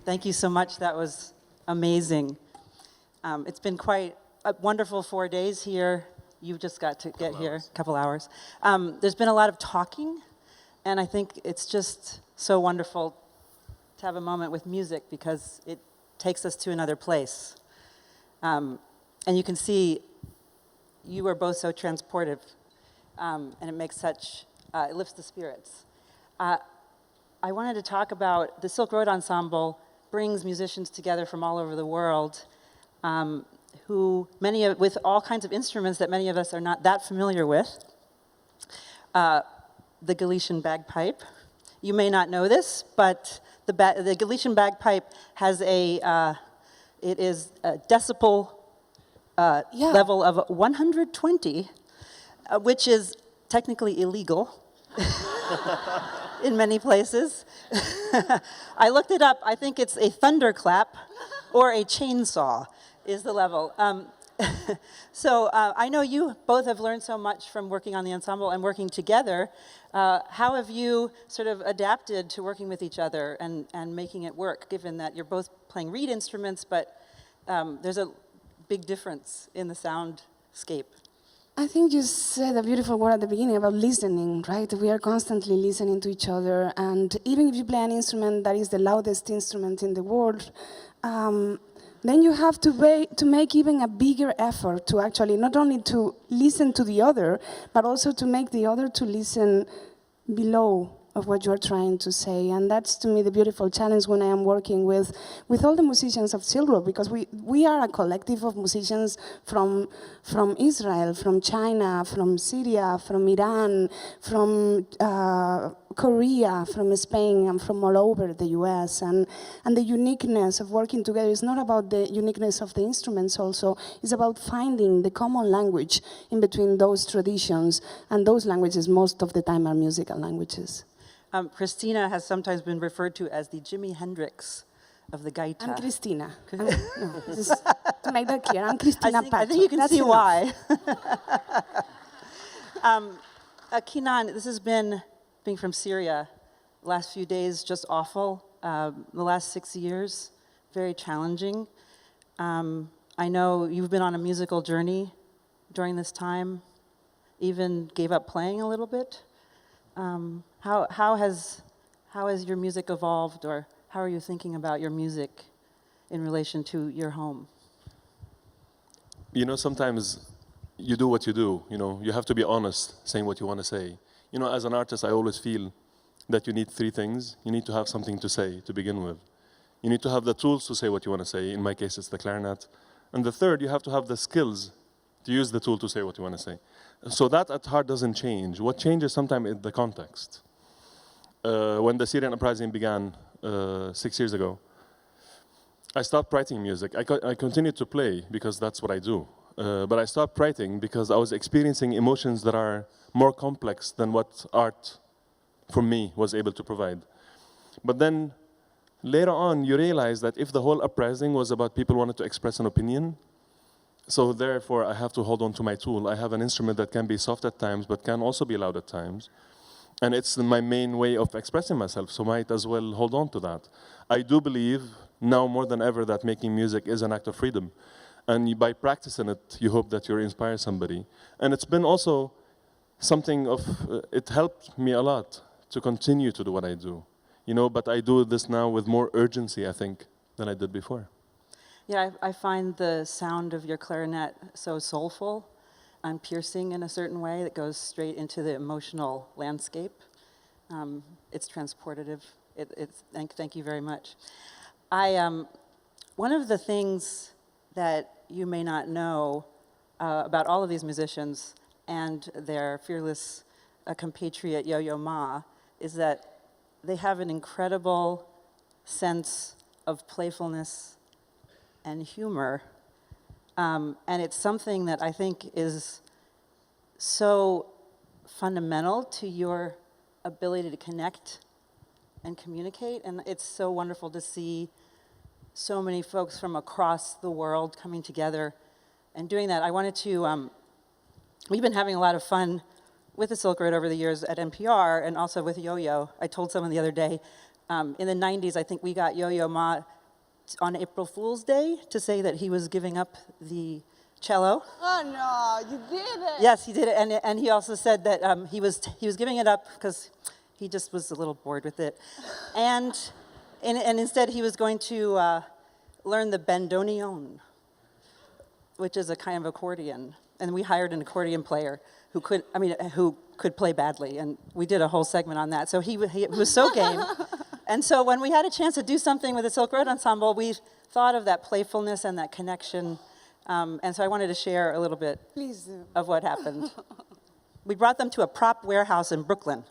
Thank you so much. That was amazing. It's been quite a wonderful 4 days here. You just got to get here, a couple hours. There's been a lot of talking, and I think it's just so wonderful to have a moment with music because it takes us to another place. And you can see you are both so transportive, and it makes such, it lifts the spirits. I wanted to talk about the Silk Road Ensemble brings musicians together from all over the world, who with all kinds of instruments that many of us are not that familiar with. The Galician bagpipe. You may not know this, but the Galician bagpipe has it is a decibel level of 120, which is technically illegal in many places. I looked it up. I think it's a thunderclap or a chainsaw is the level. So I know you both have learned so much from working on the ensemble and working together. How have you sort of adapted to working with each other and making it work, given that you're both playing reed instruments, but there's a big difference in the soundscape? I think you said a beautiful word at the beginning about listening, right? We are constantly listening to each other, and even if you play an instrument that is the loudest instrument in the world, then you have to make even a bigger effort to actually not only to listen to the other, but also to make the other to listen below of what you're trying to say. And that's, to me, the beautiful challenge when I am working with all the musicians of Silk Road, because we are a collective of musicians from Israel, from China, from Syria, from Iran, from Korea, from Spain, and from all over the US. And the uniqueness of working together is not about the uniqueness of the instruments also, it's about finding the common language in between those traditions, and those languages most of the time are musical languages. Cristina has sometimes been referred to as the Jimi Hendrix of the gaita. I'm Cristina. Just to make that clear, I'm Cristina Pato. I think you can see why. Kinan, this has been, being from Syria, the last few days just awful. The last 6 years, very challenging. I know you've been on a musical journey during this time, even gave up playing a little bit. How has your music evolved, or how are you thinking about your music in relation to your home? You know, sometimes you do what you do. You know, you have to be honest, saying what you want to say. You know, as an artist, I always feel that you need three things. You need to have something to say to begin with. You need to have the tools to say what you want to say. In my case, it's the clarinet. And the third, you have to have the skills to use the tool to say what you want to say. So that at heart doesn't change. What changes sometimes is the context. When the Syrian uprising began 6 years ago, I stopped writing music. I continued to play because that's what I do. But I stopped writing because I was experiencing emotions that are more complex than what art, for me, was able to provide. But then, later on, you realize that if the whole uprising was about people wanting to express an opinion, so therefore I have to hold on to my tool. I have an instrument that can be soft at times, but can also be loud at times. And it's my main way of expressing myself, so might as well hold on to that. I do believe, now more than ever, that making music is an act of freedom. And by practicing it, you hope that you inspire somebody. And it's been also something of, it helped me a lot to continue to do what I do. You know, but I do this now with more urgency, I think, than I did before. Yeah, I find the sound of your clarinet so soulful and piercing in a certain way that goes straight into the emotional landscape. It's transportative. Thank you very much. One of the things that you may not know about all of these musicians and their fearless compatriot Yo-Yo Ma is that they have an incredible sense of playfulness and humor. And it's something that I think is so fundamental to your ability to connect and communicate. And it's so wonderful to see so many folks from across the world coming together and doing that. I wanted to, we've been having a lot of fun with the Silk Road over the years at NPR and also with Yo-Yo. I told someone the other day, In the 90s, I think we got Yo-Yo Ma on April Fool's Day to say that he was giving up the cello. Oh no, you did it! Yes, he did it, and he also said that he was giving it up because he just was a little bored with it, and instead he was going to learn the bandoneon, which is a kind of accordion, and we hired an accordion player who could play badly, and we did a whole segment on that. So he was so game, and so when we had a chance to do something with the Silk Road Ensemble, we thought of that playfulness and that connection. And so I wanted to share a little bit of what happened. We brought them to a prop warehouse in Brooklyn.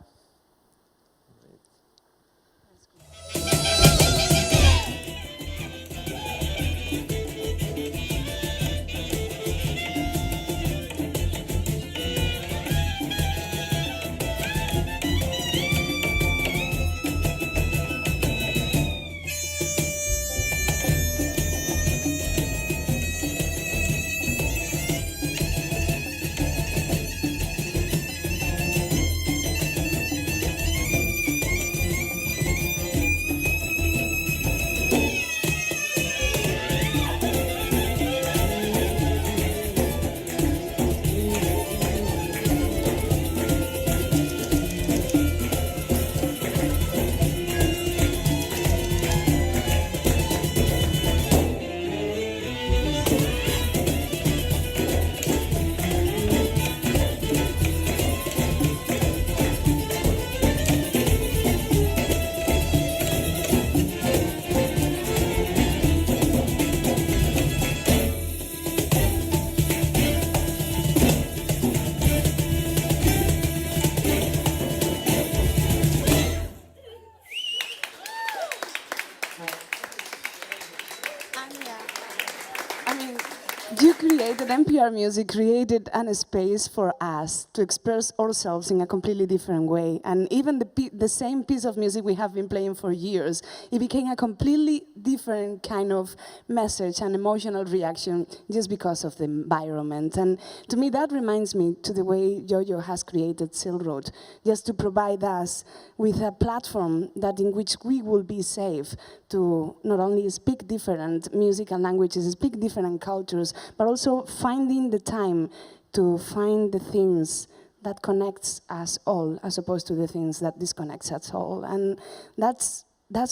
NPR Music created a space for us to express ourselves in a completely different way. And even the same piece of music we have been playing for years, it became a completely different kind of message and emotional reaction just because of the environment. And to me, that reminds me to the way Yo-Yo has created Silk Road, just to provide us with a platform that in which we will be safe to not only speak different musical languages, speak different cultures, but also finding the time to find the things that connects us all, as opposed to the things that disconnects us all. And that's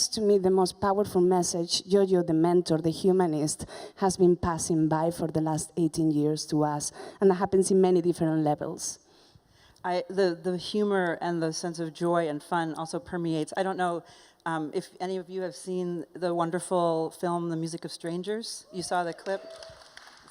to me the most powerful message Yo-Yo, the mentor, the humanist, has been passing by for the last 18 years to us. And that happens in many different levels. The humor and the sense of joy and fun also permeates. I don't know if any of you have seen the wonderful film, The Music of Strangers. You saw the clip?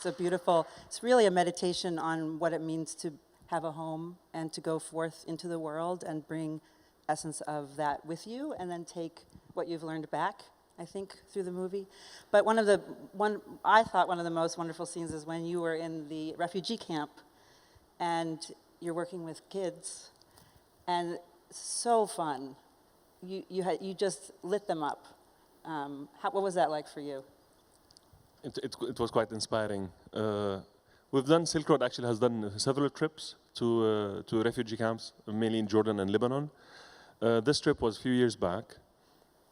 It's really a meditation on what it means to have a home and to go forth into the world and bring essence of that with you and then take what you've learned back, I think, through the movie. But I thought one of the most wonderful scenes is when you were in the refugee camp and you're working with kids, and so fun. You just lit them up. What was that like for you? It was quite inspiring. We've done, Silk Road actually has done several trips to refugee camps, mainly in Jordan and Lebanon. This trip was a few years back,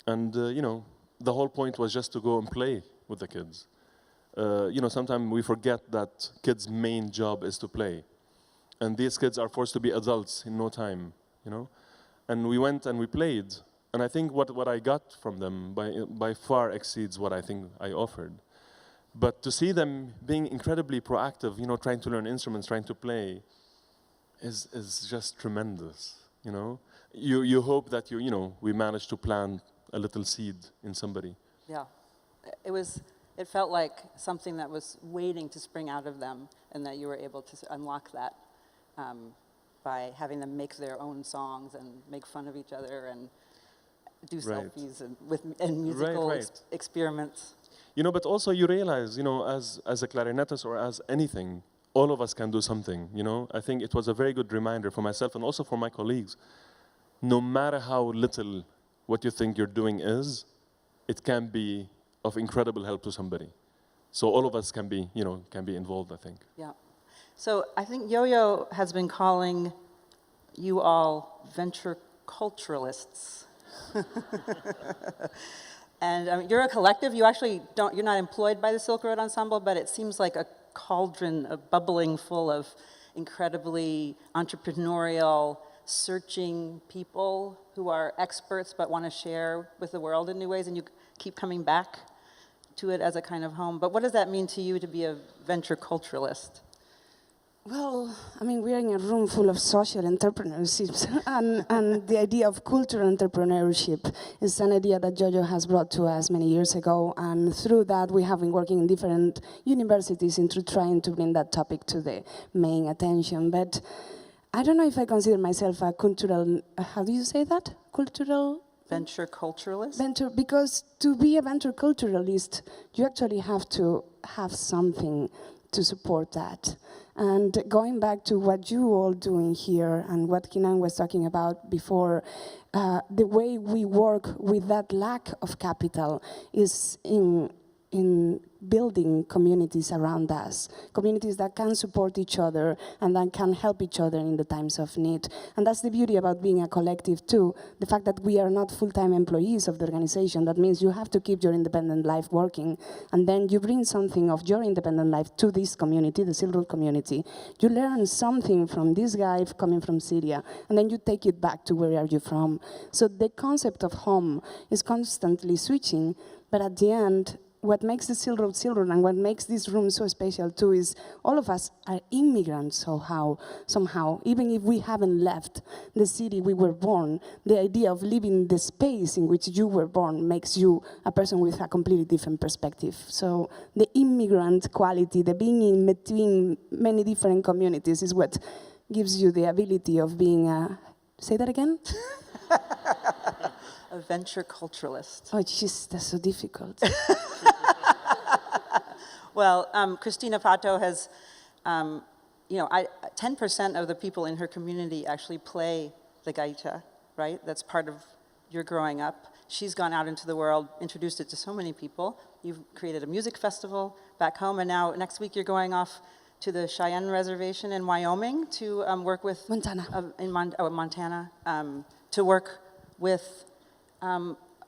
and the whole point was just to go and play with the kids. Sometimes we forget that kids' main job is to play, and these kids are forced to be adults in no time, And we went and we played, and I think what I got from them by far exceeds what I think I offered. But to see them being incredibly proactive, trying to learn instruments, trying to play, is just tremendous. You hope that we managed to plant a little seed in somebody. Yeah, it felt like something that was waiting to spring out of them, and that you were able to unlock that by having them make their own songs and make fun of each other and do selfies and musical experiments. But also you realize, as a clarinetist or as anything, all of us can do something, I think it was a very good reminder for myself and also for my colleagues. No matter how little what you think you're doing is, it can be of incredible help to somebody. So all of us can be involved, I think. Yeah. So I think Yo-Yo has been calling you all venture culturalists. And you're a collective. You actually you're not employed by the Silk Road Ensemble, but it seems like a cauldron, bubbling full of incredibly entrepreneurial, searching people who are experts but want to share with the world in new ways, and you keep coming back to it as a kind of home. But what does that mean to you to be a venture culturalist? Well, I mean, we're in a room full of social entrepreneurship, and the idea of cultural entrepreneurship is an idea that Jojo has brought to us many years ago, and through that we have been working in different universities into trying to bring that topic to the main attention. But I don't know if I consider myself a cultural, how do you say that? Cultural? Venture culturalist? Venture, because to be a venture culturalist, you actually have to have something to support that. And going back to what you all doing here and what Kinan was talking about before, the way we work with that lack of capital is in building communities around us, communities that can support each other and that can help each other in the times of need. And that's the beauty about being a collective too, the fact that we are not full-time employees of the organization. That means you have to keep your independent life working, and then you bring something of your independent life to this community, the Silk Road community. You learn something from this guy coming from Syria, and then you take it back to where are you from. So the concept of home is constantly switching, but at the end, what makes the Silk Road and what makes this room so special too is all of us are immigrants somehow. Even if we haven't left the city we were born, the idea of living the space in which you were born makes you a person with a completely different perspective. So the immigrant quality, the being in between many different communities is what gives you the ability of being a, say that again? A venture culturalist. Oh, jeez, that's so difficult. Well, Cristina Pato has, 10% of the people in her community actually play the gaita, right? That's part of your growing up. She's gone out into the world, introduced it to so many people. You've created a music festival back home, and now next week you're going off to the Cheyenne Reservation in Wyoming to work with... Montana. Montana, to work with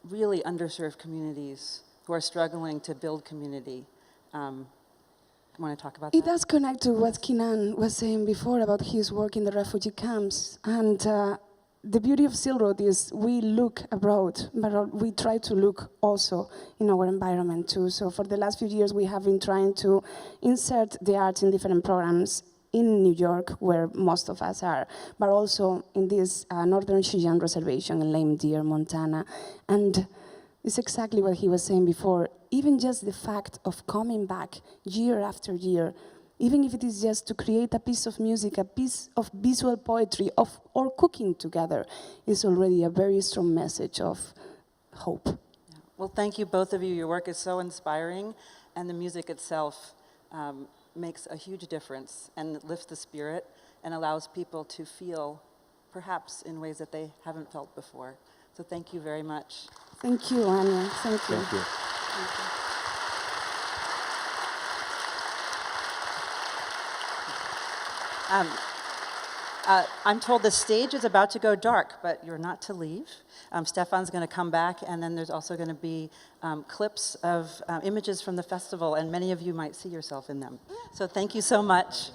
really underserved communities who are struggling to build community. Want to talk about that? It does connect to what Kinan was saying before about his work in the refugee camps. And the beauty of Silk Road is we look abroad, but we try to look also in our environment too. So for the last few years, we have been trying to insert the arts in different programs in New York, where most of us are, but also in this Northern Cheyenne Reservation in Lame Deer, Montana. And it's exactly what he was saying before. Even just the fact of coming back year after year, even if it is just to create a piece of music, a piece of visual poetry, or cooking together, is already a very strong message of hope. Yeah. Well, thank you, both of you. Your work is so inspiring, and the music itself makes a huge difference and lifts the spirit and allows people to feel, perhaps in ways that they haven't felt before. So thank you very much. Thank you, Anya. Thank you. Thank you. Thank you. I'm told the stage is about to go dark, but you're not to leave. Stefan's going to come back, and then there's also going to be clips of images from the festival, and many of you might see yourself in them. So thank you so much.